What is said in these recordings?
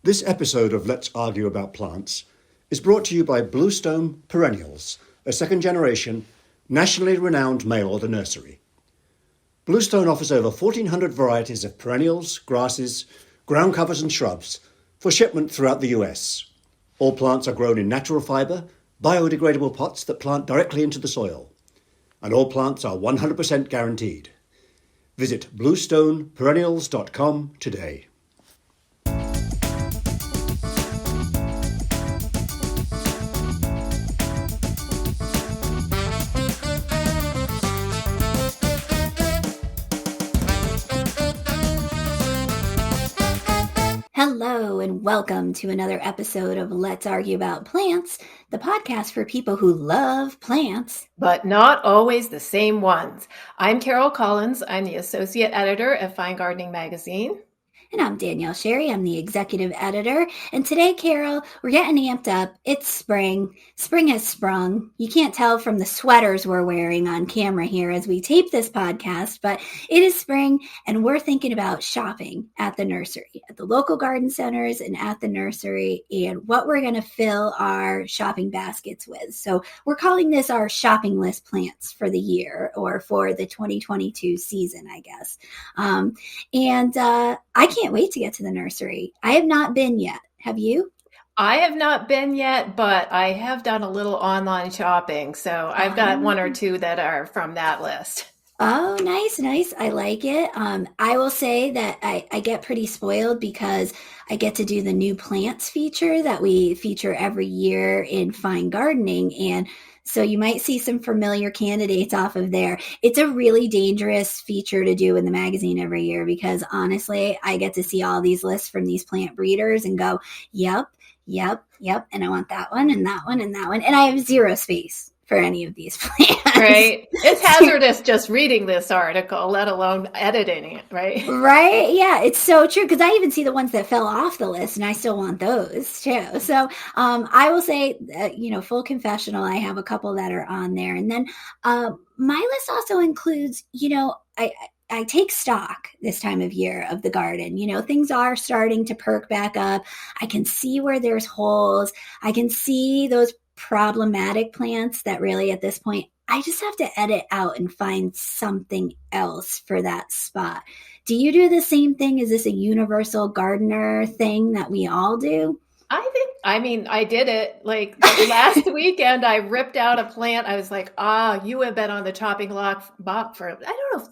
This episode of Let's Argue About Plants is brought to you by Bluestone Perennials, a second-generation, nationally renowned mail order nursery. Bluestone offers over 1,400 varieties of perennials, grasses, ground covers and shrubs for shipment throughout the US. All plants are grown in natural fibre, biodegradable pots that plant directly into the soil. And all plants are 100% guaranteed. Visit bluestoneperennials.com today. Hello and welcome to another episode of Let's Argue About Plants, the podcast for people who love plants. But not always the same ones. I'm Carol Collins. I'm the associate editor of Fine Gardening Magazine. And I'm Danielle Sherry. I'm the executive editor. And today, Carol, we're getting amped up. It's spring. Spring has sprung. You can't tell from the sweaters we're wearing on camera here as we tape this podcast, but it is spring and we're thinking about shopping at the nursery, at the local garden centers and at the nursery, and what we're going to fill our shopping baskets with. So we're calling this our shopping list plants for the year or for the 2022 season, I guess. I can't wait to get to the nursery. I have not been yet. Have you? I have not been yet, but I have done a little online shopping. So I've got one or two that are from that list. Oh, nice. I like it. I will say that I get pretty spoiled because I get to do the new plants feature that we feature every year in Fine Gardening. And so you might see some familiar candidates off of there. It's a really dangerous feature to do in the magazine every year because honestly, I get to see all these lists from these plant breeders and go, yep. And I want that one and that one and that one. And I have zero space for any of these plants. Right. It's hazardous just reading this article, let alone editing it, right? Right. Yeah, it's so true. Because I even see the ones that fell off the list and I still want those too. So I will say, full confessional, I have a couple that are on there. And then my list also includes, I take stock this time of year of the garden. Things are starting to perk back up. I can see where there's holes. I can see those problematic plants that really at this point, I just have to edit out and find something else for that spot. Do you do the same thing? Is this a universal gardener thing that we all do? I did it like last weekend. I ripped out a plant. I was like, you have been on the chopping block for,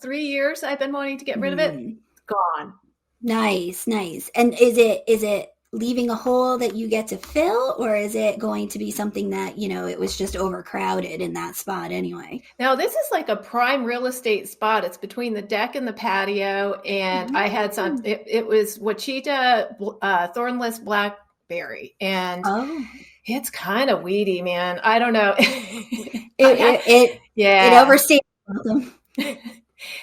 3 years. I've been wanting to get rid of it. Gone. Nice. And is it leaving a hole that you get to fill, or is it going to be something that, it was just overcrowded in that spot anyway? Now, this is like a prime real estate spot. It's between the deck and the patio. And I had it was Wachita thornless blackberry. And it's kind of weedy, man. I don't know. It overstays them.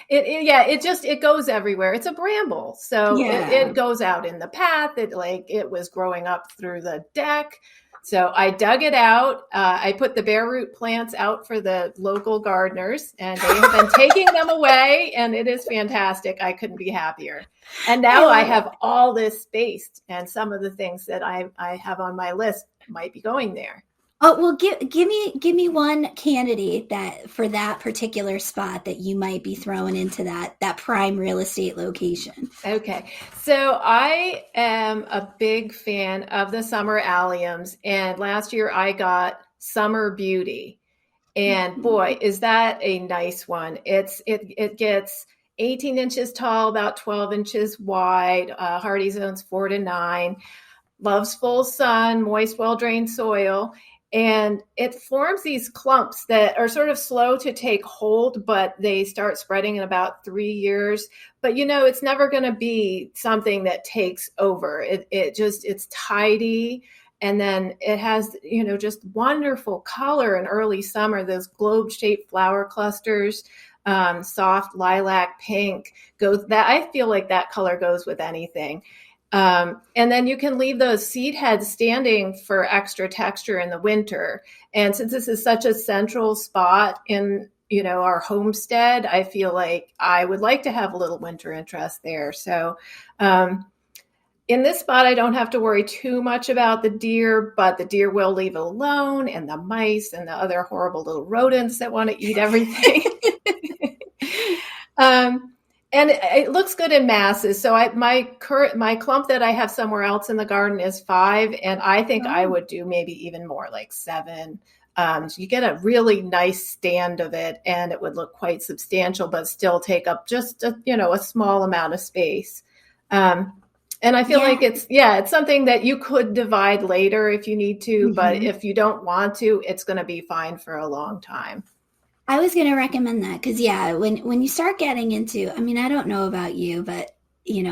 It goes everywhere. It's a bramble. So it goes out in the path. It was growing up through the deck. So I dug it out. I put the bare root plants out for the local gardeners and they have been taking them away and it is fantastic. I couldn't be happier. And now I have all this space and some of the things that I have on my list might be going there. Oh, well, give me one candidate that for that particular spot that you might be throwing into that prime real estate location. Okay. So I am a big fan of the summer alliums. And last year I got Summer Beauty. And boy, is that a nice one. It gets 18 inches tall, about 12 inches wide, hardy zones 4 to 9, loves full sun, moist, well-drained soil. And it forms these clumps that are sort of slow to take hold, but they start spreading in about 3 years. But, it's never going to be something that takes over. It's tidy. And then it has, just wonderful color in early summer, those globe-shaped flower clusters, soft lilac pink I feel like that color goes with anything. And then you can leave those seed heads standing for extra texture in the winter. And since this is such a central spot in, our homestead, I feel like I would like to have a little winter interest there. So In this spot, I don't have to worry too much about the deer, but the deer will leave it alone, and the mice and the other horrible little rodents that want to eat everything. And it looks good in masses. So my clump that I have somewhere else in the garden is 5, and I think I would do maybe even more, like 7. So you get a really nice stand of it, and it would look quite substantial, but still take up just a small amount of space. And I feel like it's something that you could divide later if you need to, but if you don't want to, it's going to be fine for a long time. I was going to recommend that because, when you start getting into, I mean, I don't know about you, but,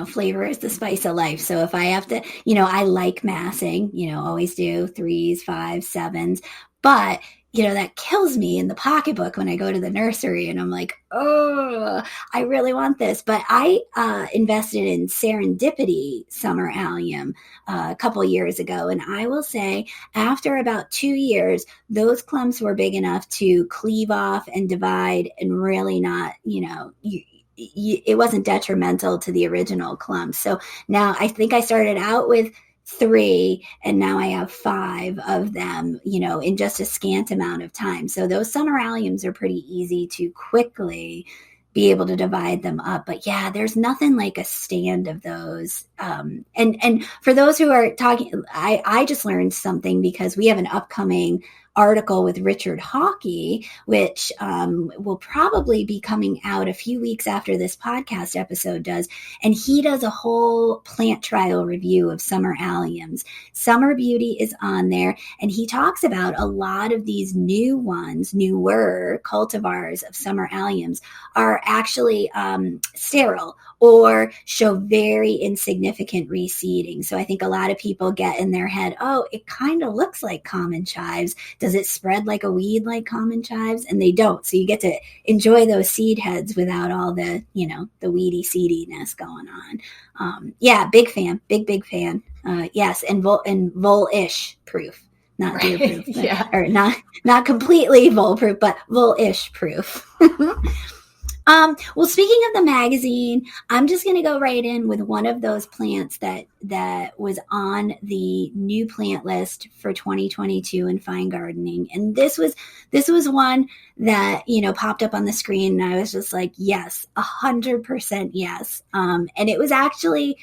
flavor is the spice of life. So if I have to, I like massing, always do 3s, 5s, 7s, but that kills me in the pocketbook when I go to the nursery and I'm like, oh, I really want this. But I invested in Serendipity summer allium a couple years ago. And I will say after about 2 years, those clumps were big enough to cleave off and divide and really not, it wasn't detrimental to the original clump. So now I think I started out with 3 and now I have 5 of them, in just a scant amount of time. So those summer alliums are pretty easy to quickly be able to divide them up. But there's nothing like a stand of those. And for those who are talking, I just learned something because we have an upcoming article with Richard Hawkey, which will probably be coming out a few weeks after this podcast episode does. And he does a whole plant trial review of summer alliums. Summer Beauty is on there. And he talks about a lot of these newer cultivars of summer alliums are actually sterile or show very insignificant reseeding. So I think a lot of people get in their head, oh, it kind of looks like common chives. Does it spread like a weed like common chives? And they don't. So you get to enjoy those seed heads without all the, the weedy seediness going on. Big fan, big fan. Yes, and vole-ish proof. Not deer proof, or not completely vole proof, but vole-ish proof. Well, speaking of the magazine, I'm just going to go right in with one of those plants that was on the new plant list for 2022 in fine gardening. And this was one that, popped up on the screen and I was just like, yes, 100% yes. And it was actually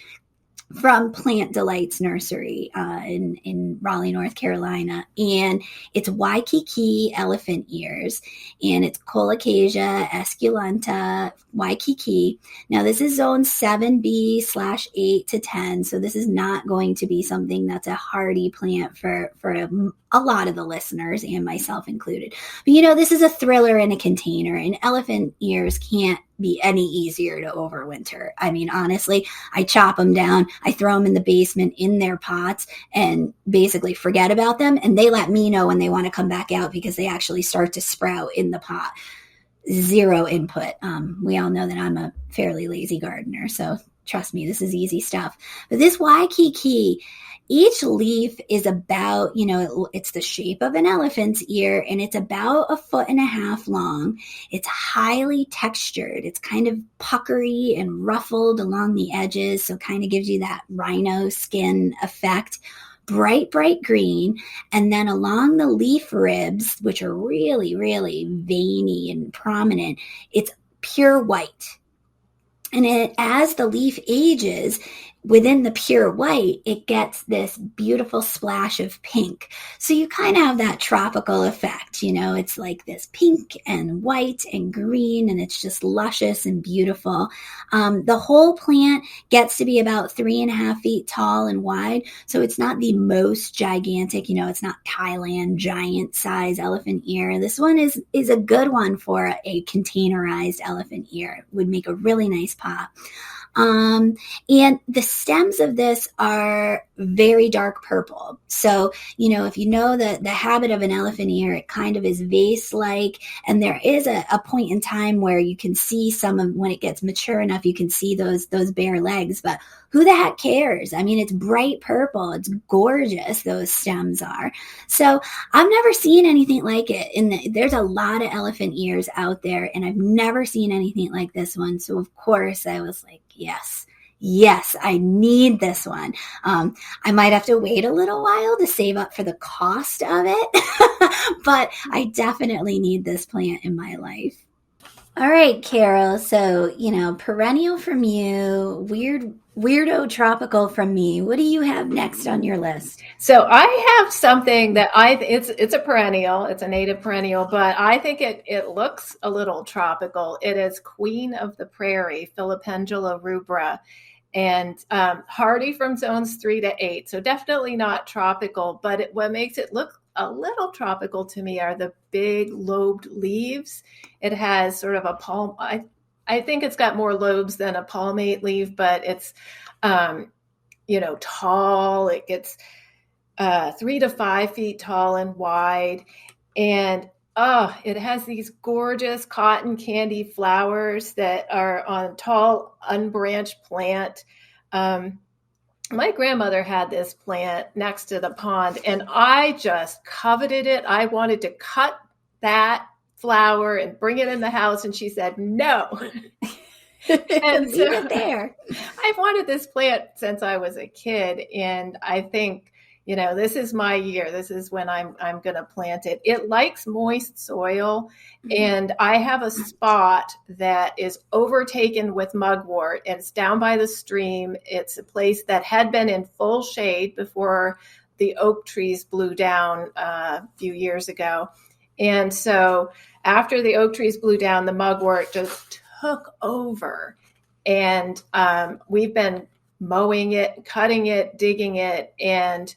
from Plant Delights Nursery in Raleigh, North Carolina. And it's Waikiki elephant ears. And it's Colocasia esculenta Waikiki. Now, this is zone 7B/8 to 10. So this is not going to be something that's a hardy plant for a lot of the listeners and myself included. But, this is a thriller in a container. And elephant ears can't be any easier to overwinter. I mean, honestly, I chop them down, I throw them in the basement in their pots and basically forget about them. And they let me know when they want to come back out because they actually start to sprout in the pot. Zero input. We all know that I'm a fairly lazy gardener. So trust me, this is easy stuff. But this Waikiki, each leaf is about, it's the shape of an elephant's ear and it's about 1.5 feet long. It's highly textured. It's kind of puckery and ruffled along the edges. So kind of gives you that rhino skin effect. Bright green. And then along the leaf ribs, which are really, really veiny and prominent, it's pure white. And as the leaf ages, within the pure white, it gets this beautiful splash of pink. So you kind of have that tropical effect, it's like this pink and white and green, and it's just luscious and beautiful. The whole plant gets to be about 3.5 feet tall and wide. So it's not the most gigantic, it's not Thailand giant size elephant ear. This one is a good one for a containerized elephant ear. It would make a really nice pot. And the stems of this are very dark purple. So, if you know the habit of an elephant ear, it kind of is vase-like. And there is a point in time where you can see some of, when it gets mature enough, you can see those bare legs. But who the heck cares? I mean, it's bright purple. It's gorgeous, those stems are. So I've never seen anything like it. There's a lot of elephant ears out there, and I've never seen anything like this one. So, of course, I was like, yes, Yes, I need this one. I might have to wait a little while to save up for the cost of it, but I definitely need this plant in my life. All right, Carol. So, perennial from you, weirdo tropical from me. What do you have next on your list? So I have something that it's a perennial. It's a native perennial, but I think it looks a little tropical. It is Queen of the Prairie, Filipendula rubra, and hardy from zones 3 to 8. So definitely not tropical, but what makes it look a little tropical to me are the big lobed leaves. It has sort of a palm. I think it's got more lobes than a palmate leaf, but it's, tall. It gets 3 to 5 feet tall and wide. And it has these gorgeous cotton candy flowers that are on a tall, unbranched plant. My grandmother had this plant next to the pond, and I just coveted it. I wanted to cut that flower and bring it in the house, and she said, no. And Leave it there. I've wanted this plant since I was a kid, and I think, this is my year. This is when I'm going to plant it. It likes moist soil, and I have a spot that is overtaken with mugwort, and it's down by the stream. It's a place that had been in full shade before the oak trees blew down a few years ago. And so after the oak trees blew down, the mugwort just took over, and we've been mowing it, cutting it, digging it, and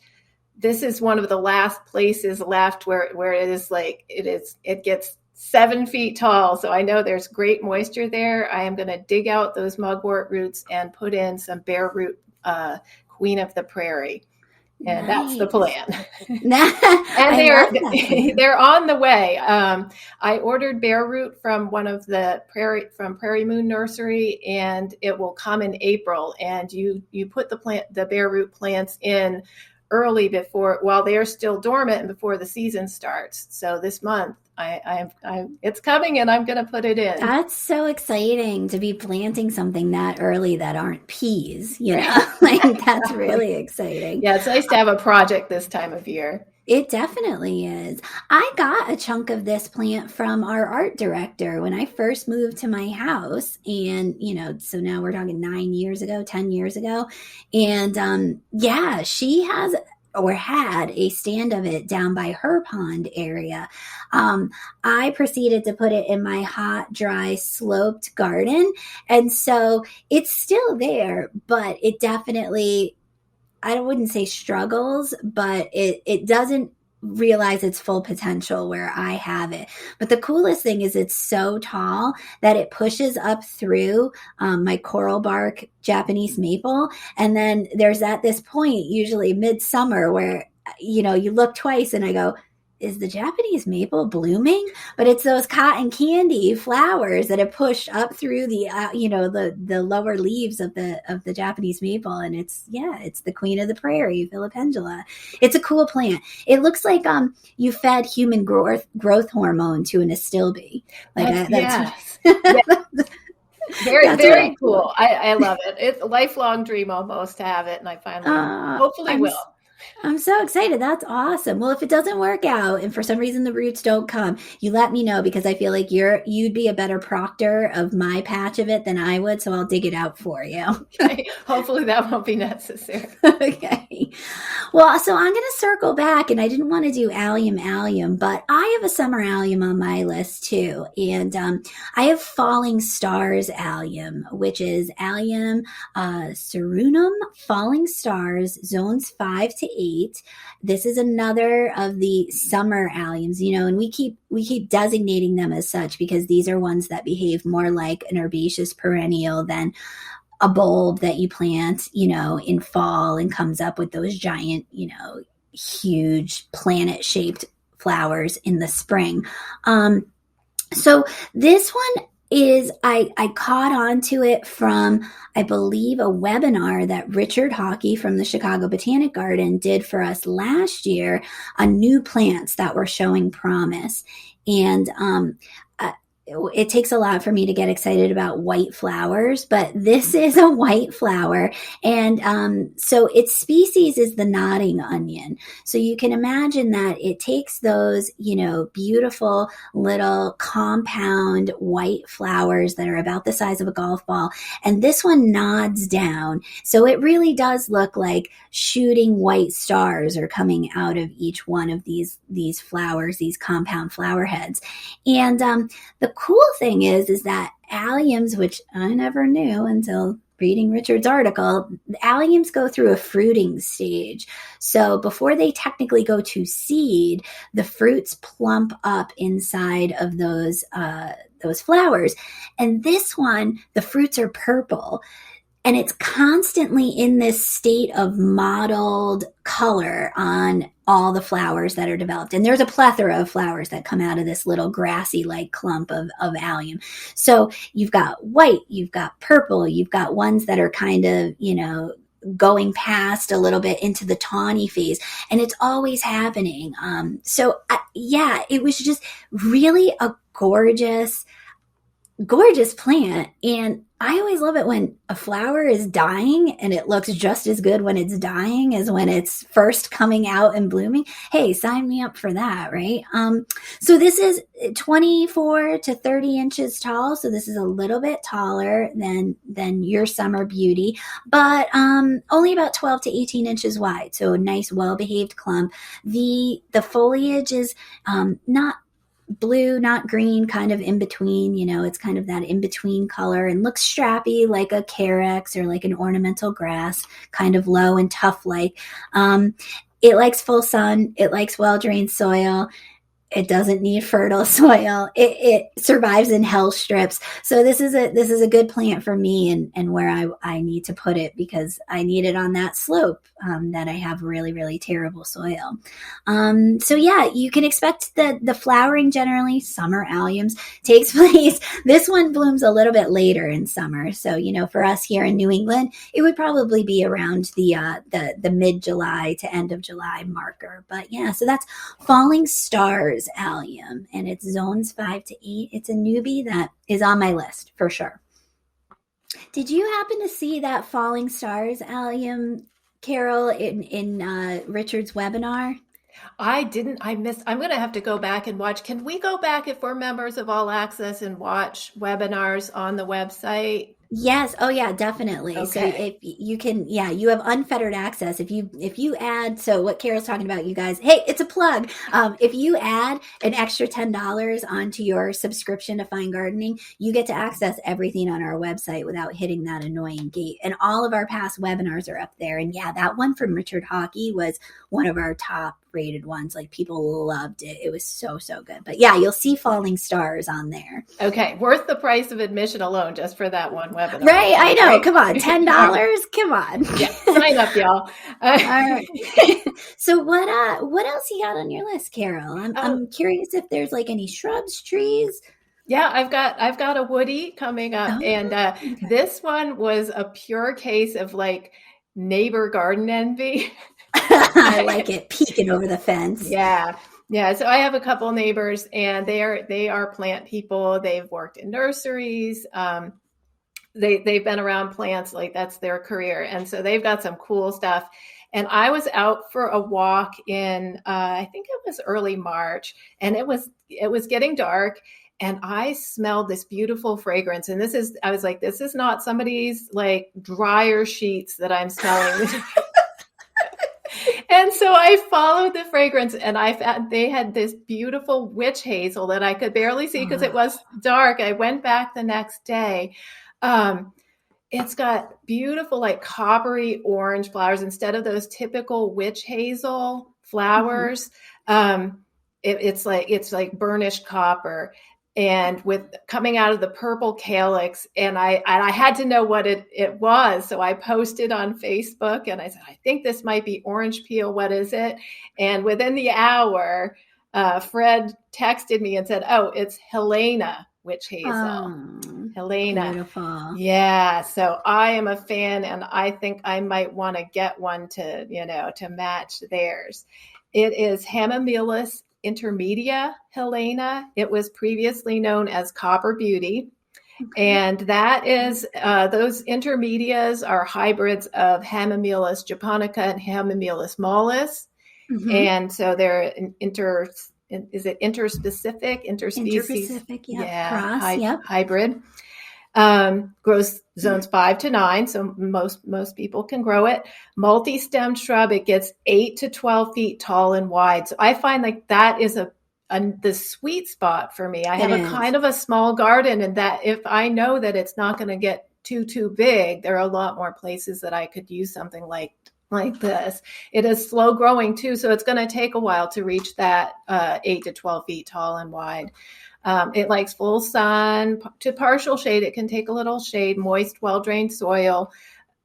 this is one of the last places left where it gets 7 feet tall. So I know there's great moisture there. I am going to dig out those mugwort roots and put in some bare root Queen of the Prairie. And That's the plan. And they're on the way. I ordered bare root from one of the Prairie Moon Nursery, and it will come in April. And you put the bare root plants in early while they are still dormant and before the season starts. So this month, it's coming, and I'm going to put it in. That's so exciting to be planting something that early that aren't peas. That's really exciting. Yeah, it's nice to have a project this time of year. It definitely is. I got a chunk of this plant from our art director when I first moved to my house. And, so now we're talking 10 years ago. And she has or had a stand of it down by her pond area. I proceeded to put it in my hot, dry, sloped garden. And so it's still there, but it definitely, I wouldn't say struggles, but it doesn't realize its full potential where I have it. But the coolest thing is it's so tall that it pushes up through my coral bark Japanese maple. And then there's at this point, usually midsummer, where, you look twice and I go, is the Japanese maple blooming? But it's those cotton candy flowers that have pushed up through the lower leaves of the Japanese maple, and it's the Queen of the Prairie, Filipendula. It's a cool plant. It looks like you fed human growth hormone to an astilbe. Yes. Very cool. I love it. It's a lifelong dream almost to have it, and I finally hopefully will. I'm so excited. That's awesome. Well, if it doesn't work out and for some reason the roots don't come, you let me know, because I feel like you'd be a better proctor of my patch of it than I would. So I'll dig it out for you. Okay. Hopefully that won't be necessary. Okay. Well, so I'm going to circle back, and I didn't want to do allium, but I have a summer allium on my list too. And I have falling stars allium, which is allium ceruleum, falling stars, zones 5 to 8. This is another of the summer alliums, and we keep designating them as such because these are ones that behave more like an herbaceous perennial than a bulb that you plant, in fall and comes up with those giant, huge planet-shaped flowers in the spring. So this one is, I caught on to it from, I believe, a webinar that Richard Hockey from the Chicago Botanic Garden did for us last year on new plants that were showing promise. And it takes a lot for me to get excited about white flowers, but this is a white flower. And so its species is the nodding onion. So you can imagine that it takes those, beautiful little compound white flowers that are about the size of a golf ball. And this one nods down. So it really does look like shooting white stars are coming out of each one of these flowers, these compound flower heads. And the cool thing is that alliums, which I never knew until reading Richard's article, the alliums go through a fruiting stage. So before they technically go to seed, the fruits plump up inside of those flowers. And this one, the fruits are purple. And it's constantly in this state of mottled color on all the flowers that are developed. And there's a plethora of flowers that come out of this little grassy-like clump of allium. So you've got white, you've got purple, you've got ones that are kind of, going past a little bit into the tawny phase. And it's always happening. It was just really a gorgeous plant. And I always love it when a flower is dying and it looks just as good when it's dying as when it's first coming out and blooming. Hey, sign me up for that, right? So this is 24 to 30 inches tall. So this is a little bit taller than your summer beauty, but only about 12 to 18 inches wide. So a nice, well-behaved clump. The foliage is not blue, not green, kind of in between, it's kind of that in between color and looks strappy like a carex or like an ornamental grass, kind of low and tough like. It likes full sun. It likes well-drained soil. It doesn't need fertile soil. It survives in hell strips. So this is a good plant for me and where I need to put it because I need it on that slope that I have really, really terrible soil. You can expect the flowering generally, summer alliums, takes place. This one blooms a little bit later in summer. So, for us here in New England, it would probably be around the mid-July to end of July marker. But yeah, so that's Falling Stars allium, and it's zones 5 to 8. It's a newbie that is on my list for sure. Did you happen to see that Falling Stars allium, Carol, in Richard's webinar? I didn't. I missed. I'm going to have to go back and watch. Can we go back if we're members of All Access and watch webinars on the website? Yes. Oh yeah, definitely. Okay. So if you can, you have unfettered access. If you add, so what Carol's talking about, you guys, hey, it's a plug. If you add an extra $10 onto your subscription to Fine Gardening, you get to access everything on our website without hitting that annoying gate. And all of our past webinars are up there. And yeah, that one from Richard Hockey was one of our top rated ones. Like people loved it. It was so good. But yeah, you'll see Falling Stars on there. Okay. Worth the price of admission alone just for that one webinar. Right. I know. Come on. $10. Come on. Yeah. Sign up, y'all. All right. So what else you got on your list, Carol? I'm curious if there's like any shrubs, trees. Yeah, I've got a woody coming up. Okay. This one was a pure case of like neighbor garden envy. I like it, peeking over the fence. Yeah. So I have a couple neighbors, and they are plant people. They've worked in nurseries. They've been around plants, like that's their career, and so they've got some cool stuff. And I was out for a walk in I think it was early March, and it was getting dark. And I smelled this beautiful fragrance. And I was like, this is not somebody's like dryer sheets that I'm smelling. And so I followed the fragrance, and they had this beautiful witch hazel that I could barely see because it was dark. I went back the next day. It's got beautiful, like coppery orange flowers instead of those typical witch hazel flowers. Mm-hmm. It's like burnished copper, and with coming out of the purple calyx. And I had to know what it was. So I posted on Facebook and I said, I think this might be orange peel. What is it? And within the hour, Fred texted me and said, oh, it's Jelena witch hazel. Jelena. Beautiful. Yeah. So I am a fan, and I think I might want to get one to match theirs. It is Hamamelis Intermedia Jelena. It was previously known as Copper Beauty. And that is, those intermedias are hybrids of Hamamelis japonica and Hamamelis mollis. And so they're is it interspecific, interspecies? Interspecific, cross, hybrid. Grows zones 5 to 9, so most people can grow it. Multi-stem shrub, it gets 8 to 12 feet tall and wide. So I find like that is the sweet spot for me. I have a kind of a small garden, and that if I know that it's not going to get too big, there are a lot more places that I could use something like this. It is slow growing too, so it's going to take a while to reach that 8 to 12 feet tall and wide. It likes full sun to partial shade. It can take a little shade, moist, well-drained soil,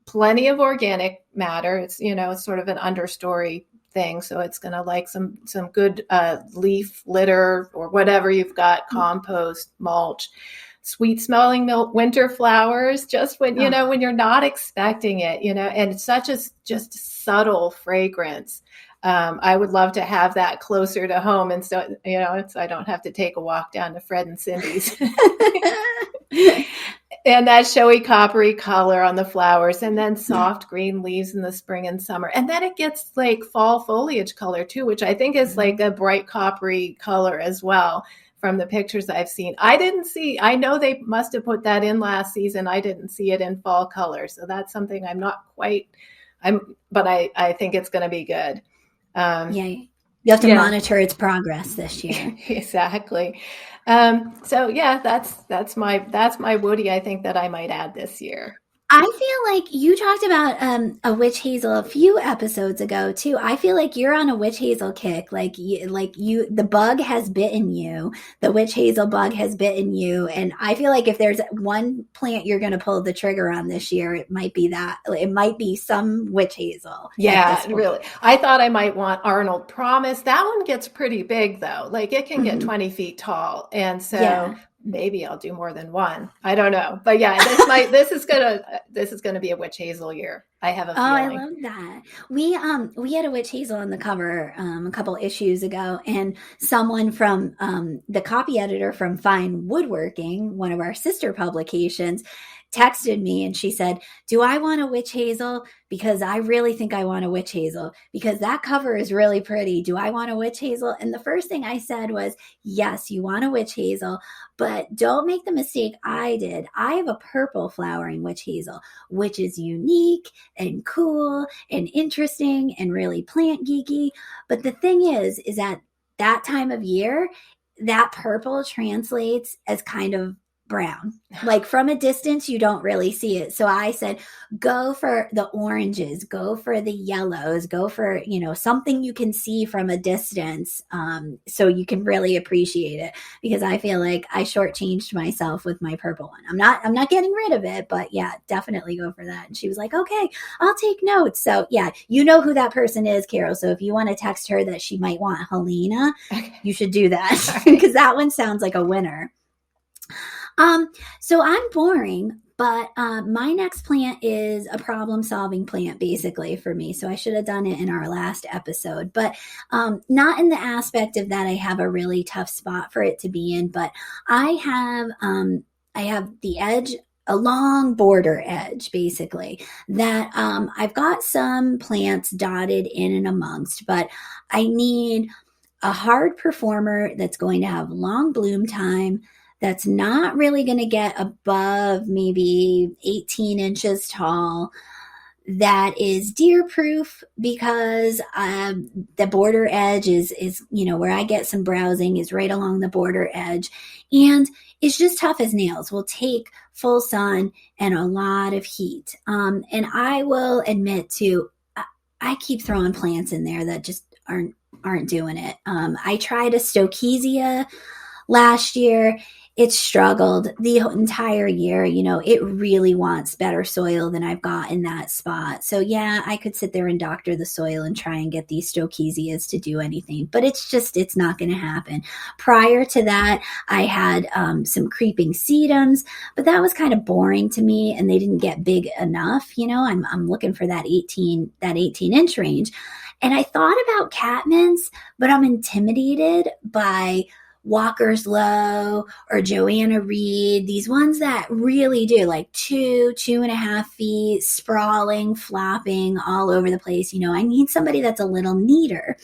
plenty of organic matter. It's, it's sort of an understory thing. So it's going to like some good leaf litter or whatever you've got, compost, mulch, sweet smelling winter flowers, just when, when you're not expecting it, and it's such a just subtle fragrance. I would love to have that closer to home. And so, so I don't have to take a walk down to Fred and Cindy's. And that showy coppery color on the flowers, and then soft green leaves in the spring and summer. And then it gets like fall foliage color too, which I think is like a bright coppery color as well from the pictures I've seen. I know they must have put that in last season. I didn't see it in fall color. So that's something but I think it's going to be good. You have to monitor its progress this year. Exactly. So yeah, that's my woody I think that I might add this year. I feel like you talked about a witch hazel a few episodes ago too. I feel like you're on a witch hazel kick. The bug has bitten you. The witch hazel bug has bitten you. And I feel like if there's one plant you're going to pull the trigger on this year, it might be that. It might be some witch hazel. Yeah, really. I thought I might want Arnold Promise. That one gets pretty big though. Like it can get 20 feet tall. And so maybe I'll do more than one. I don't know, but yeah, this is gonna be a witch hazel year. I have a feeling. I love that. We had a witch hazel on the cover a couple issues ago, and someone from the copy editor from Fine Woodworking, one of our sister publications, texted me and she said, "Do I want a witch hazel? Because I really think I want a witch hazel because that cover is really pretty. Do I want a witch hazel?" And the first thing I said was, yes, you want a witch hazel, but don't make the mistake I did. I have a purple flowering witch hazel, which is unique and cool and interesting and really plant geeky. But the thing is that time of year, that purple translates as kind of brown. Like from a distance, you don't really see it. So I said, go for the oranges, go for the yellows, go for, something you can see from a distance. So you can really appreciate it, because I feel like I shortchanged myself with my purple one. I'm not getting rid of it, but yeah, definitely go for that. And she was like, okay, I'll take notes. So yeah, you know who that person is, Carol. So if you want to text her that she might want Helena, you should do that because that one sounds like a winner. So I'm boring, but my next plant is a problem-solving plant, basically, for me. So I should have done it in our last episode, but not in the aspect of that I have a really tough spot for it to be in, but I have the edge, a long border edge, basically, that I've got some plants dotted in and amongst, but I need a hard performer that's going to have long bloom time, that's not really going to get above maybe 18 inches tall, that is deer proof, because the border edge is where I get some browsing is right along the border edge, and it's just tough as nails, will take full sun and a lot of heat. And I will admit to, I keep throwing plants in there that just aren't doing it. I tried a Stokesia last year. It struggled the entire year. It really wants better soil than I've got in that spot. So yeah, I could sit there and doctor the soil and try and get these Stokesias to do anything, but it's not going to happen. Prior to that, I had some creeping sedums, but that was kind of boring to me, and they didn't get big enough. I'm looking for that 18 inch range. And I thought about catmints, but I'm intimidated by Walker's Low or Joanna Reed, these ones that really do like 2.5 feet, sprawling, flopping all over the place. I need somebody that's a little neater.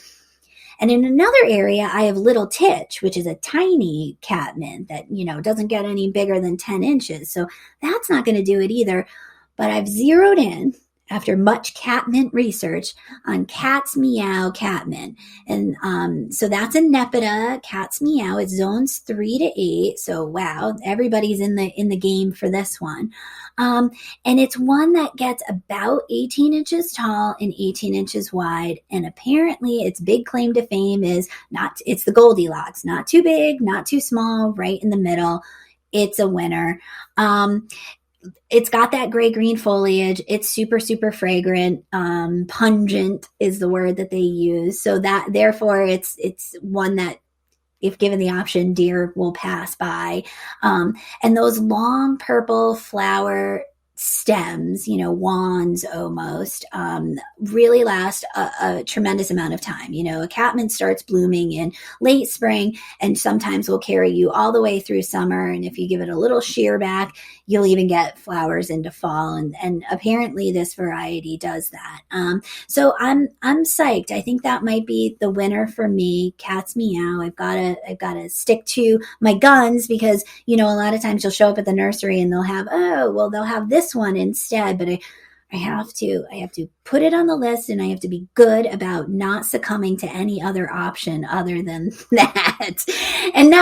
And in another area, I have Little Titch, which is a tiny catmint that, doesn't get any bigger than 10 inches. So that's not going to do it either. But I've zeroed in, after much catmint research, on Cat's Meow catmint. And so that's a Nepeta, Cat's Meow. It's zones 3 to 8. So wow, everybody's in the game for this one. And it's one that gets about 18 inches tall and 18 inches wide. And apparently its big claim to fame is it's the Goldilocks, not too big, not too small, right in the middle. It's a winner. It's got that gray-green foliage. It's super, super fragrant. Pungent is the word that they use. So that, therefore, it's one that, if given the option, deer will pass by. And those long purple flower stems, wands almost, really last a tremendous amount of time. A catmint starts blooming in late spring and sometimes will carry you all the way through summer. And if you give it a little shear back, you'll even get flowers into fall. And apparently this variety does that. So I'm psyched. I think that might be the winner for me. Cat's Meow. I've got to stick to my guns because, a lot of times you'll show up at the nursery and they'll have this one instead, but I have to put it on the list, and I have to be good about not succumbing to any other option other than that. And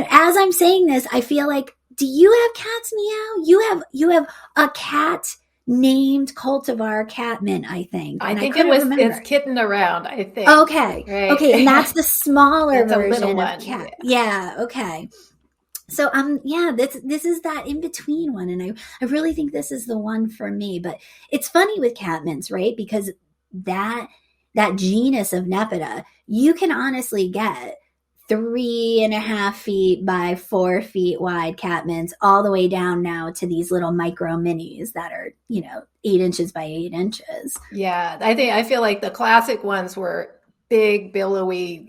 as I'm saying this, I feel like, do you have Cat's Meow? You have a cat named cultivar catmint, I think. I think it's kitten around, I think. Okay. Right? Okay. And that's the smaller version of cat. Yeah. Okay. So this is that in between one, and I really think this is the one for me. But it's funny with catmints, right? Because that genus of Nepeta, you can honestly get 3.5 feet by 4 feet wide catmints all the way down now to these little micro minis that are 8 inches by 8 inches. Yeah, I feel like the classic ones were big, billowy,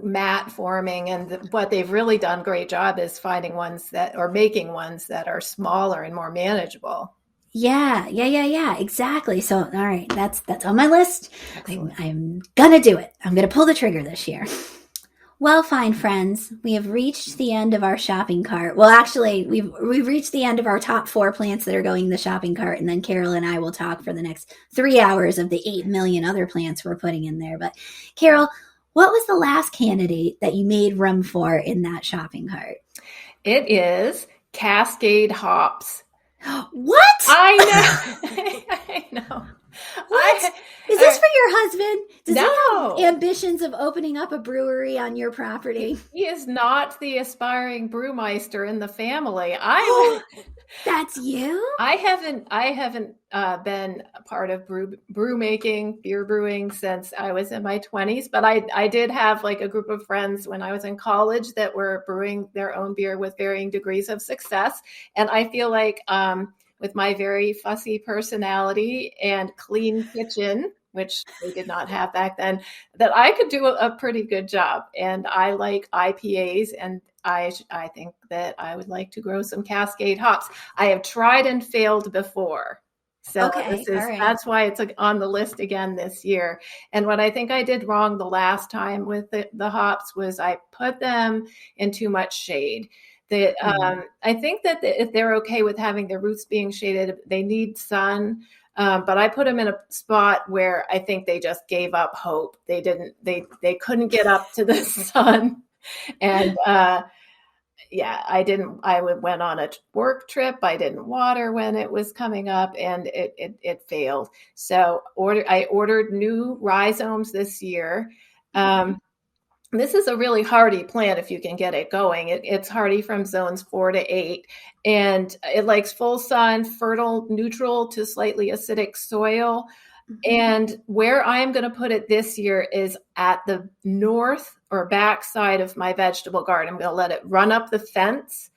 mat forming. And what they've really done a great job is finding ones making ones that are smaller and more manageable. Yeah, exactly. So, all right, that's on my list. I'm gonna do it. I'm gonna pull the trigger this year. Well, fine friends, we have reached the end of our shopping cart. Well, actually, we've reached the end of our top 4 plants that are going in the shopping cart, and then Carol and I will talk for the next 3 hours of the 8 million other plants we're putting in there. But Carol, what was the last candidate that you made room for in that shopping cart? It is Cascade hops. What? I know. I know. What? Is this for your husband? Does No. he have ambitions of opening up a brewery on your property? He is not the aspiring brewmeister in the family. That's you? I haven't been a part of beer brewing since I was in my 20s, but I did have like a group of friends when I was in college that were brewing their own beer with varying degrees of success. And I feel like with my very fussy personality and clean kitchen, which they did not have back then, that I could do a pretty good job. And I like IPAs, and I think that I would like to grow some Cascade hops. I have tried and failed before. So that's why it's on the list again this year. And what I think I did wrong the last time with the hops was I put them in too much shade. I think that if they're okay with having their roots being shaded, they need sun. But I put them in a spot where I think they just gave up hope. They couldn't get up to the sun. And I didn't. I went on a work trip. I didn't water when it was coming up, and it failed. So I ordered new rhizomes this year. This is a really hardy plant if you can get it going. It's hardy from zones 4 to 8, and it likes full sun, fertile, neutral to slightly acidic soil. Mm-hmm. And where I'm going to put it this year is at the north or back side of my vegetable garden. I'm going to let it run up the fence.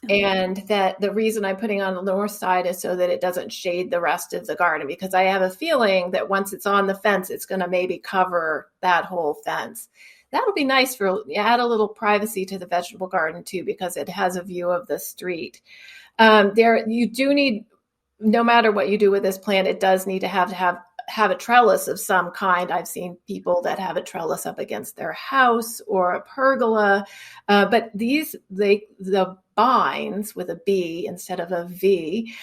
And that the reason I'm putting on the north side is so that it doesn't shade the rest of the garden, because I have a feeling that once it's on the fence, it's going to maybe cover that whole fence. That'll be nice for add a little privacy to the vegetable garden too, because it has a view of the street. You do need, no matter what you do with this plant, it does need to have a trellis of some kind. I've seen people that have a trellis up against their house or a pergola, but the vines with a B instead of a V,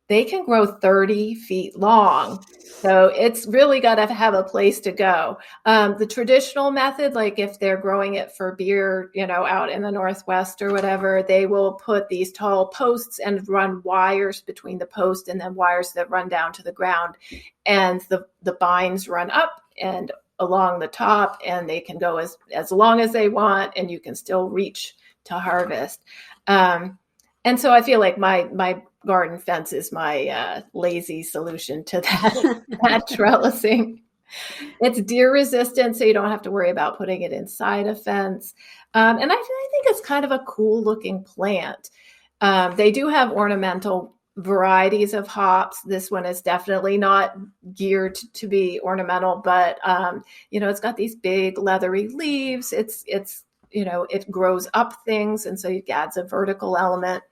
they can grow 30 feet long. So it's really got to have a place to go. The traditional method, like if they're growing it for beer, out in the Northwest or whatever, they will put these tall posts and run wires between the post and then wires that run down to the ground. And the vines run up and along the top, and they can go as long as they want, and you can still reach to harvest. And so I feel like my garden fence is my lazy solution to that trellising. It's deer resistant, so you don't have to worry about putting it inside a fence. And I think it's kind of a cool looking plant. They do have ornamental varieties of hops. This one is definitely not geared to be ornamental, but it's got these big leathery leaves. It grows up things, and so it adds a vertical element.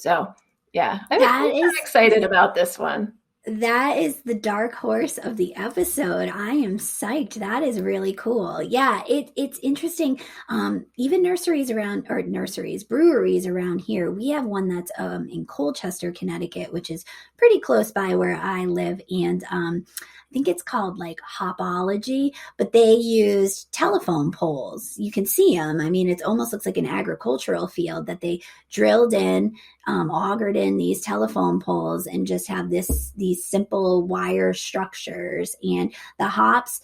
So, yeah, I'm excited about this one. That is the dark horse of the episode. I am psyched. That is really cool. Yeah, it's interesting. Even breweries around here. We have one that's in Colchester, Connecticut, which is pretty close by where I live, and I think it's called like Hopology, but they used telephone poles. You can see them. I mean, it almost looks like an agricultural field that they drilled in, augured in these telephone poles, and just have these simple wire structures. And the hops,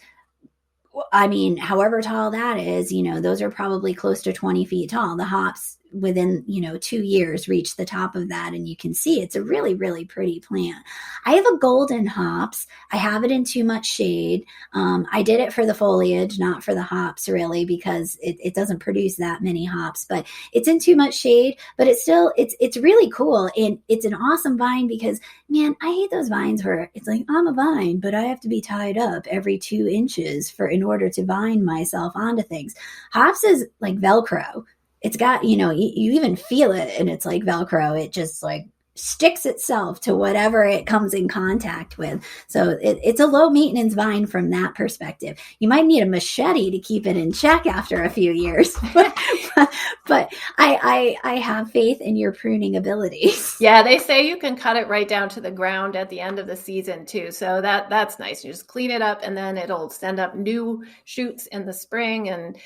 I mean, however tall that is, those are probably close to 20 feet tall. The hops within 2 years reach the top of that, and you can see it's a really, really pretty plant. I have a golden hops. I have it in too much shade. I did it for the foliage, not for the hops, really, because it doesn't produce that many hops, but it's in too much shade. But it's really cool, and it's an awesome vine because, man, I hate those vines where it's like, I'm a vine, but I have to be tied up every 2 inches in order to vine myself onto things. Hops is like Velcro. It's got, you even feel it, and it's like Velcro. It just like sticks itself to whatever it comes in contact with. So it's a low maintenance vine from that perspective. You might need a machete to keep it in check after a few years, but I have faith in your pruning abilities. Yeah, they say you can cut it right down to the ground at the end of the season too. So that's nice. You just clean it up, and then it'll send up new shoots in the spring. And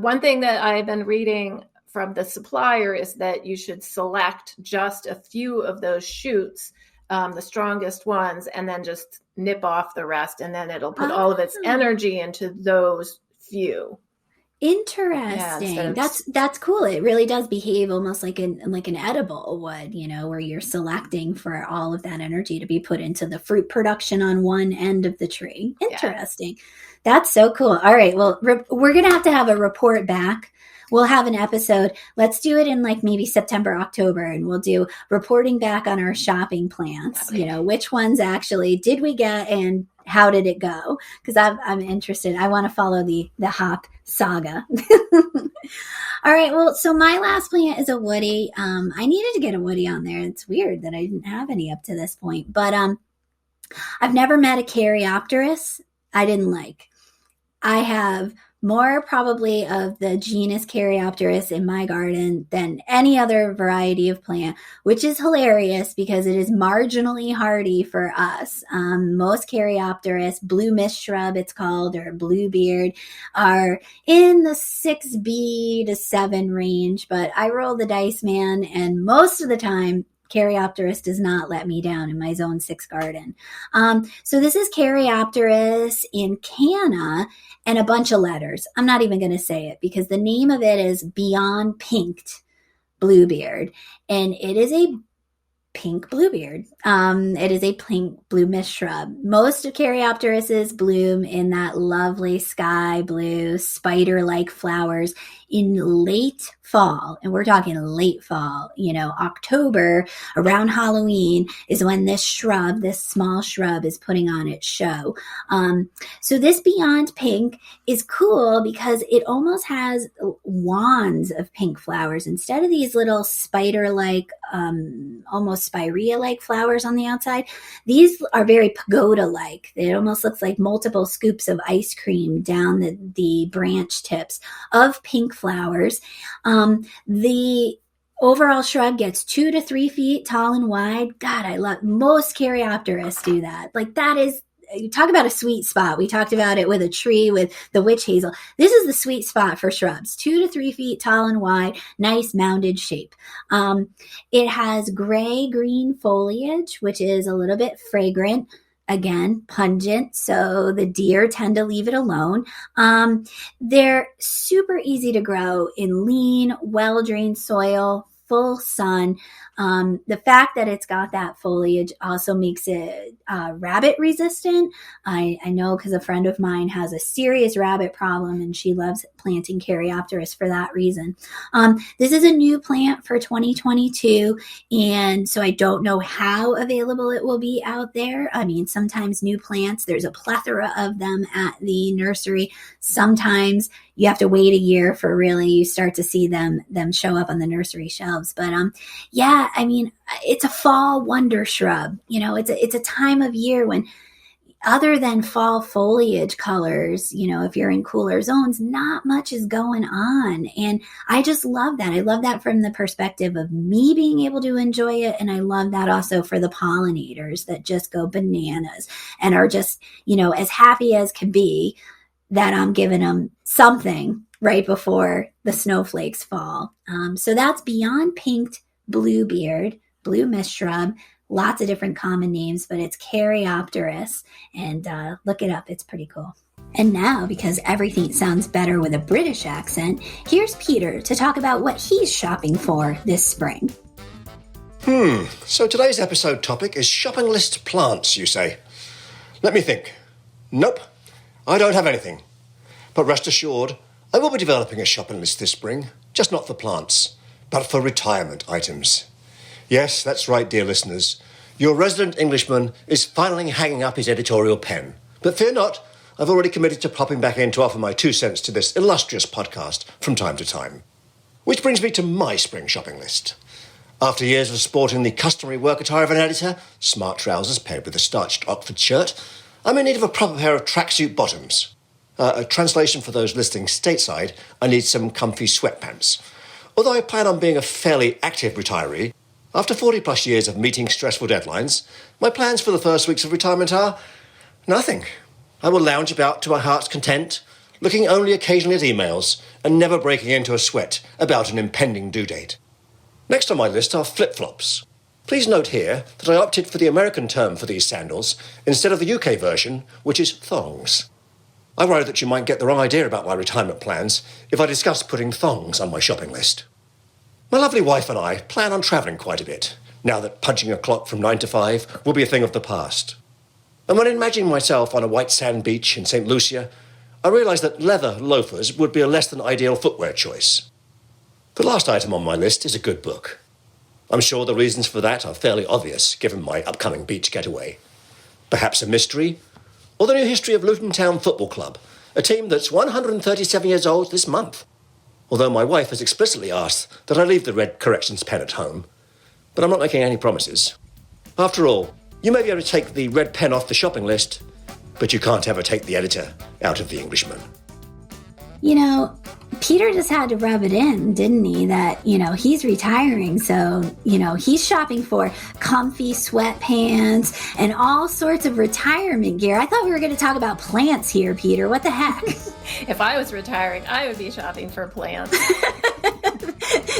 one thing that I've been reading from the supplier is that you should select just a few of those shoots, the strongest ones, and then just nip off the rest. And then it'll put all of its energy into those few. Interesting. Yeah, that's cool. It really does behave almost like an edible would, where you're selecting for all of that energy to be put into the fruit production on one end of the tree. Interesting. Yeah. That's so cool. All right. Well, we're going to have a report back. We'll have an episode. Let's do it in like maybe September, October, and we'll do reporting back on our shopping plants. Okay. Which ones actually did we get and how did it go? Because I'm interested. I want to follow the hop saga. All right. Well, so my last plant is a woody. I needed to get a woody on there. It's weird that I didn't have any up to this point, but I've never met a Caryopteris I didn't like. I have more probably of the genus Caryopteris in my garden than any other variety of plant, which is hilarious because it is marginally hardy for us. Most Caryopteris, blue mist shrub it's called, or bluebeard, are in the 6B to 7 range, but I roll the dice, man, and most of the time Caryopteris does not let me down in my Zone 6 garden. So this is Caryopteris in Canna and a bunch of letters. I'm not even going to say it because the name of it is Beyond Pinked Bluebeard, and it is a pink bluebeard. It is a pink blue mist shrub. Most of Caryopterises bloom in that lovely sky blue, spider-like flowers in late fall, and we're talking late fall, October around Halloween is when this small shrub is putting on its show. So this Beyond Pink is cool because it almost has wands of pink flowers instead of these little spider-like, almost spirea-like flowers on the outside. These are very pagoda-like. It almost looks like multiple scoops of ice cream down the branch tips of pink flowers. The overall shrub gets 2 to 3 feet tall and wide. God, I love most Caryopteris do that. Like that is, you talk about a sweet spot. We talked about it with a tree with the witch hazel. This is the sweet spot for shrubs. 2 to 3 feet tall and wide, nice mounded shape. It has gray-green foliage, which is a little bit fragrant. Again, pungent, so the deer tend to leave it alone. They're super easy to grow in lean, well-drained soil, full sun. The fact that it's got that foliage also makes it rabbit resistant. I know because a friend of mine has a serious rabbit problem and she loves planting Caryopteris for that reason. This is a new plant for 2022, and so I don't know how available it will be out there. I mean, sometimes new plants, there's a plethora of them at the nursery. Sometimes you have to wait a year for really you start to see them show up on the nursery shelves. But yeah, I mean, it's a fall wonder shrub. It's a time of year when, other than fall foliage colors, if you're in cooler zones, not much is going on. And I just love that. I love that from the perspective of me being able to enjoy it. And I love that also for the pollinators that just go bananas and are just, as happy as can be that I'm giving them something right before the snowflakes fall. So that's Beyond Pinked Bluebeard, blue mist shrub. Lots of different common names, but it's Caryopteris, and look it up. It's pretty cool. And now, because everything sounds better with a British accent, here's Peter to talk about what he's shopping for this spring. So today's episode topic is shopping list plants, you say? Let me think. Nope, I don't have anything. But rest assured, I will be developing a shopping list this spring, just not for plants, but for retirement items. Yes, that's right, dear listeners. Your resident Englishman is finally hanging up his editorial pen. But fear not, I've already committed to popping back in to offer my 2 cents to this illustrious podcast from time to time. Which brings me to my spring shopping list. After years of sporting the customary work attire of an editor, smart trousers paired with a starched Oxford shirt, I'm in need of a proper pair of tracksuit bottoms. A translation for those listening stateside, I need some comfy sweatpants. Although I plan on being a fairly active retiree, after 40 plus years of meeting stressful deadlines, my plans for the first weeks of retirement are nothing. I will lounge about to my heart's content, looking only occasionally at emails and never breaking into a sweat about an impending due date. Next on my list are flip-flops. Please note here that I opted for the American term for these sandals instead of the UK version, which is thongs. I worry that you might get the wrong idea about my retirement plans if I discuss putting thongs on my shopping list. My lovely wife and I plan on travelling quite a bit, now that punching a clock from 9 to 5 will be a thing of the past. And when imagining myself on a white sand beach in St. Lucia, I realised that leather loafers would be a less than ideal footwear choice. The last item on my list is a good book. I'm sure the reasons for that are fairly obvious, given my upcoming beach getaway. Perhaps a mystery, or the new history of Luton Town Football Club, a team that's 137 years old this month. Although my wife has explicitly asked that I leave the red corrections pen at home. But I'm not making any promises. After all, you may be able to take the red pen off the shopping list, but you can't ever take the editor out of the Englishman. Peter just had to rub it in, didn't he? That, he's retiring. So, he's shopping for comfy sweatpants and all sorts of retirement gear. I thought we were going to talk about plants here, Peter. What the heck? If I was retiring, I would be shopping for plants.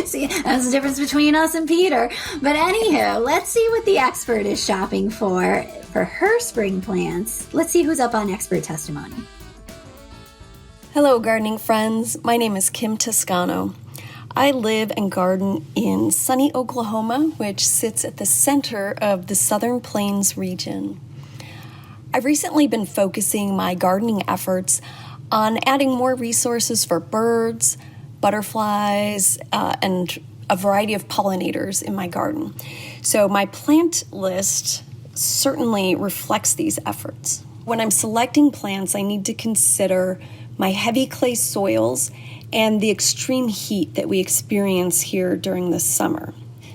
See, that's the difference between us and Peter. But anywho, let's see what the expert is shopping for her spring plants. Let's see who's up on expert testimony. Hello, gardening friends. My name is Kim Toscano. I live and garden in sunny Oklahoma, which sits at the center of the Southern Plains region. I've recently been focusing my gardening efforts on adding more resources for birds, butterflies, and a variety of pollinators in my garden. So my plant list certainly reflects these efforts. When I'm selecting plants, I need to consider my heavy clay soils and the extreme heat that we experience here during the summer.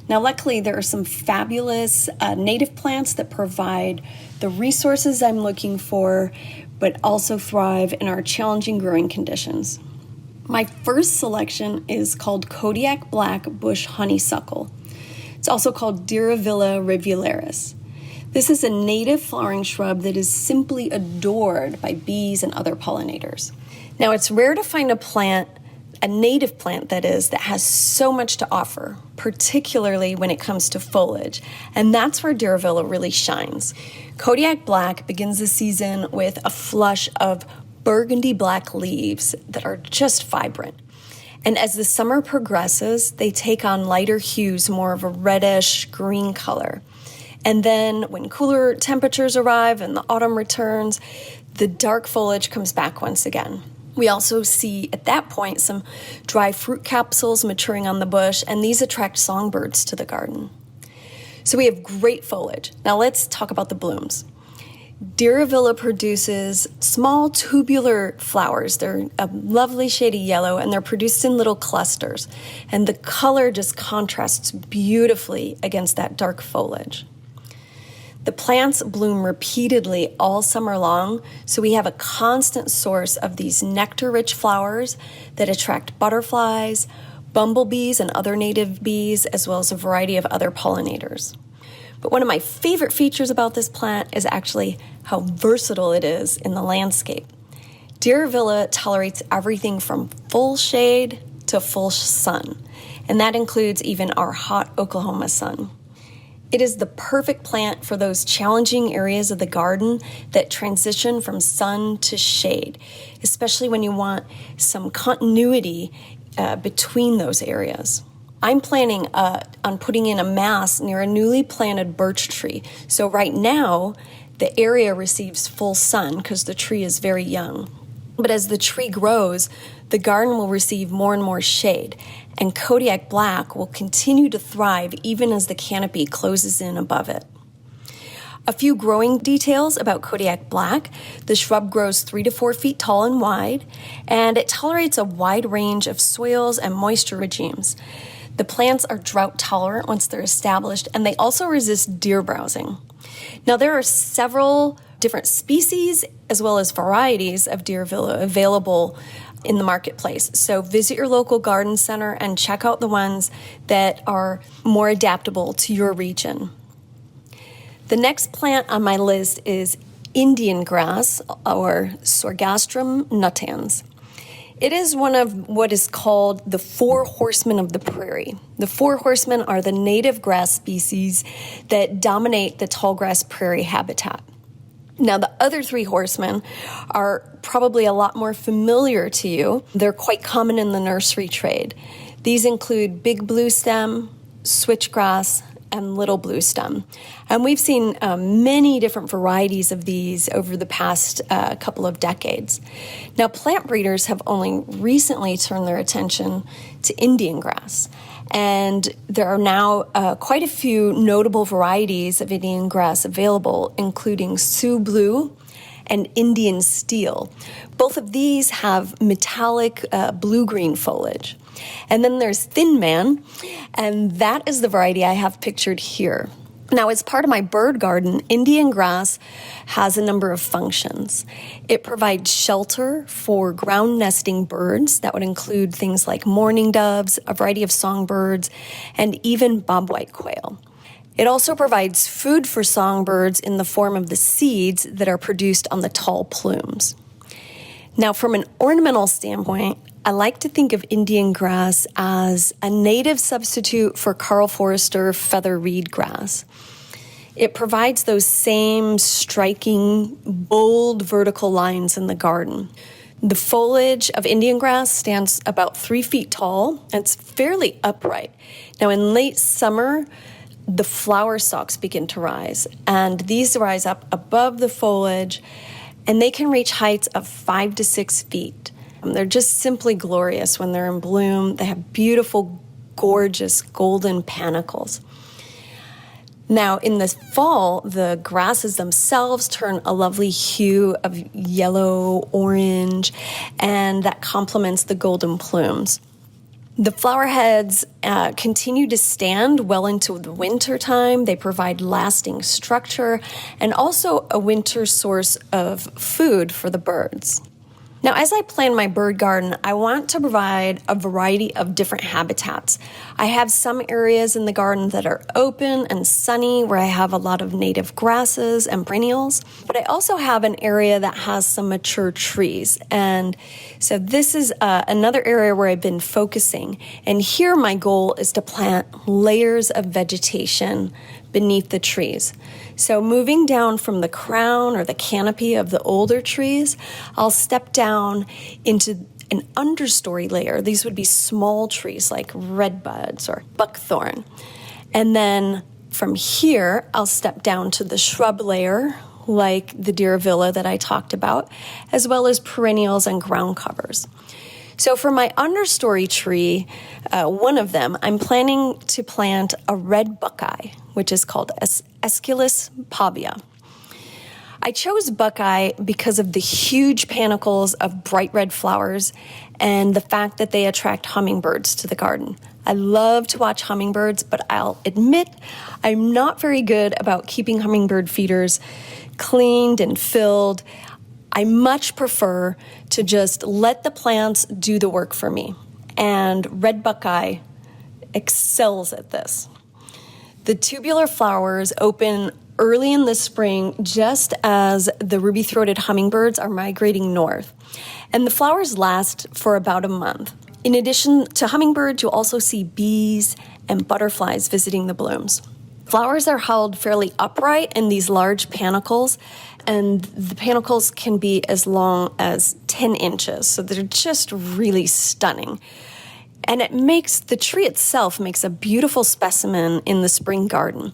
Now, luckily, there are some fabulous native plants that provide the resources I'm looking for, but also thrive in our challenging growing conditions. My first selection is called Kodiak Black bush honeysuckle. It's also called Diravilla rivularis. This is a native flowering shrub that is simply adored by bees and other pollinators. Now, it's rare to find a native plant that has so much to offer, particularly when it comes to foliage, and that's where Diravilla really shines. Kodiak Black begins the season with a flush of burgundy black leaves that are just vibrant. And as the summer progresses, they take on lighter hues, more of a reddish green color. And then when cooler temperatures arrive and the autumn returns, the dark foliage comes back once again. We also see at that point some dry fruit capsules maturing on the bush, and these attract songbirds to the garden. So we have great foliage. Now let's talk about the blooms. Diravilla produces small tubular flowers. They're a lovely shady yellow, and they're produced in little clusters. And the color just contrasts beautifully against that dark foliage. The plants bloom repeatedly all summer long, so we have a constant source of these nectar-rich flowers that attract butterflies, bumblebees, and other native bees, as well as a variety of other pollinators. But one of my favorite features about this plant is actually how versatile it is in the landscape. Diravilla tolerates everything from full shade to full sun, and that includes even our hot Oklahoma sun. It is the perfect plant for those challenging areas of the garden that transition from sun to shade, especially when you want some continuity between those areas. I'm planning on putting in a mass near a newly planted birch tree. So right now, the area receives full sun because the tree is very young. But as the tree grows, the garden will receive more and more shade, and Kodiak Black will continue to thrive even as the canopy closes in above it. A few growing details about Kodiak Black. The shrub grows 3 to 4 feet tall and wide, and it tolerates a wide range of soils and moisture regimes. The plants are drought tolerant once they're established, and they also resist deer browsing. Now, there are several different species as well as varieties of Diravilla available in the marketplace. So visit your local garden center and check out the ones that are more adaptable to your region. The next plant on my list is Indian grass, or Sorghastrum nutans. It is one of what is called the 4 horsemen of the prairie. The 4 horsemen are the native grass species that dominate the tallgrass prairie habitat. Now, the other 3 horsemen are probably a lot more familiar to you. They're quite common in the nursery trade. These include big blue stem, switchgrass, and little blue stem. And we've seen many different varieties of these over the past couple of decades. Now, plant breeders have only recently turned their attention to Indian grass. And there are now quite a few notable varieties of Indian grass available, including Sioux Blue and Indian Steel. Both of these have metallic blue-green foliage. And then there's Thin Man, and that is the variety I have pictured here. Now, as part of my bird garden, Indian grass has a number of functions. It provides shelter for ground nesting birds. That would include things like mourning doves, a variety of songbirds, and even bobwhite quail. It also provides food for songbirds in the form of the seeds that are produced on the tall plumes. Now, from an ornamental standpoint, I like to think of Indian grass as a native substitute for Karl Forester feather reed grass. It provides those same striking, bold vertical lines in the garden. The foliage of Indian grass stands about 3 feet tall, and it's fairly upright. Now, in late summer, the flower stalks begin to rise, and these rise up above the foliage, and they can reach heights of 5 to 6 feet. They're just simply glorious when they're in bloom. They have beautiful, gorgeous golden panicles. Now, in the fall, the grasses themselves turn a lovely hue of yellow, orange, and that complements the golden plumes. The flower heads continue to stand well into the winter time. They provide lasting structure and also a winter source of food for the birds. Now, as I plan my bird garden, I want to provide a variety of different habitats. I have some areas in the garden that are open and sunny, where I have a lot of native grasses and perennials, but I also have an area that has some mature trees. And so this is another area where I've been focusing. And here my goal is to plant layers of vegetation beneath the trees. So moving down from the crown or the canopy of the older trees, I'll step down into an understory layer. These would be small trees like redbuds or buckthorn. And then from here, I'll step down to the shrub layer like the Diravilla that I talked about, as well as perennials and ground covers. So for my understory tree, one of them, I'm planning to plant a red buckeye, which is called Aesculus pavia. I chose buckeye because of the huge panicles of bright red flowers and the fact that they attract hummingbirds to the garden. I love to watch hummingbirds, but I'll admit I'm not very good about keeping hummingbird feeders cleaned and filled. I much prefer to just let the plants do the work for me. And red buckeye excels at this. The tubular flowers open early in the spring, just as the ruby-throated hummingbirds are migrating north. And the flowers last for about a month. In addition to hummingbirds, you'll also see bees and butterflies visiting the blooms. Flowers are held fairly upright in these large panicles, and the panicles can be as long as 10 inches, so they're just really stunning. And the tree itself makes a beautiful specimen in the spring garden.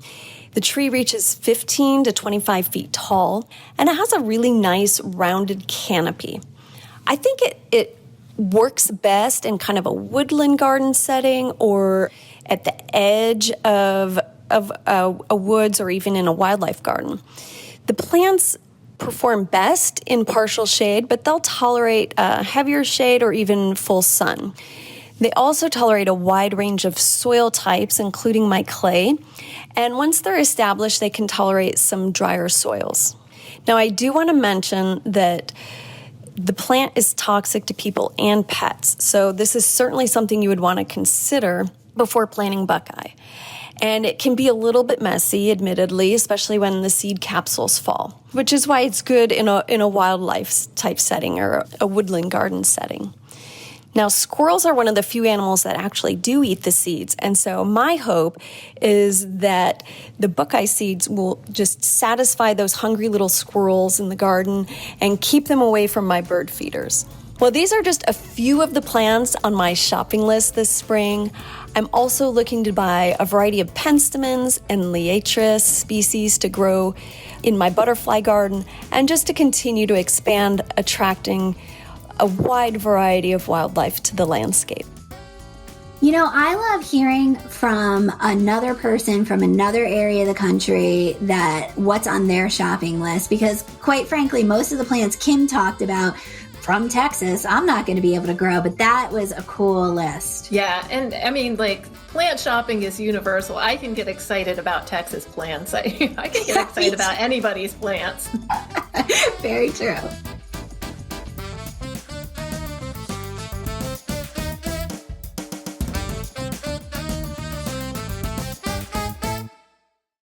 The tree reaches 15 to 25 feet tall, and it has a really nice rounded canopy. I think it works best in kind of a woodland garden setting or at the edge of a woods or even in a wildlife garden. The plants perform best in partial shade, but they'll tolerate heavier shade or even full sun. They also tolerate a wide range of soil types, including my clay. And once they're established, they can tolerate some drier soils. Now, I do want to mention that the plant is toxic to people and pets. So this is certainly something you would want to consider before planting buckeye. And it can be a little bit messy, admittedly, especially when the seed capsules fall, which is why it's good in a wildlife type setting or a woodland garden setting. Now, squirrels are one of the few animals that actually do eat the seeds. And so my hope is that the buckeye seeds will just satisfy those hungry little squirrels in the garden and keep them away from my bird feeders. Well, these are just a few of the plants on my shopping list this spring. I'm also looking to buy a variety of penstemons and liatris species to grow in my butterfly garden and just to continue to expand attracting a wide variety of wildlife to the landscape. You know, I love hearing from another person from another area of the country that what's on their shopping list, because quite frankly, most of the plants Kim talked about from Texas, I'm not going to be able to grow, but that was a cool list. Yeah, and I mean, like, plant shopping is universal. I can get excited about Texas plants. I can get excited about anybody's plants. Very true.